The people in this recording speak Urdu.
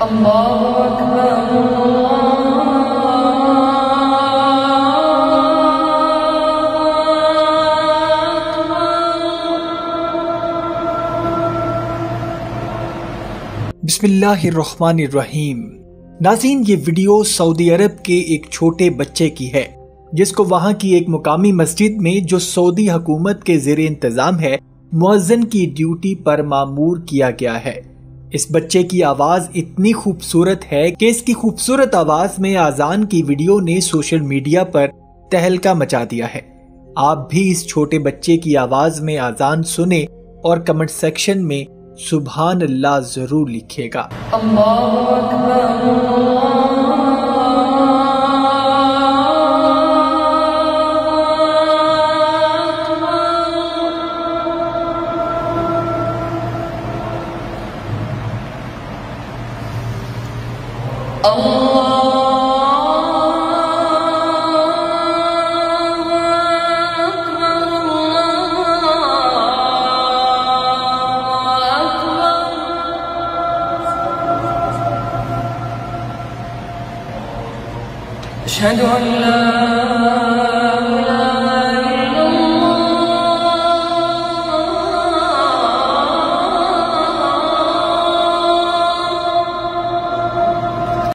الله أكبر بسم اللہ الرحمن الرحیم۔ ناظرین، یہ ویڈیو سعودی عرب کے ایک چھوٹے بچے کی ہے جس کو وہاں کی ایک مقامی مسجد میں جو سعودی حکومت کے زیر انتظام ہے مؤذن کی ڈیوٹی پر مامور کیا گیا ہے۔ اس بچے کی آواز اتنی خوبصورت ہے کہ اس کی خوبصورت آواز میں اذان کی ویڈیو نے سوشل میڈیا پر تہلکہ مچا دیا ہے۔ آپ بھی اس چھوٹے بچے کی آواز میں اذان سنیں اور کمنٹ سیکشن میں سبحان اللہ ضرور لکھیے گا۔ اللہ اکبر أشهد أن لا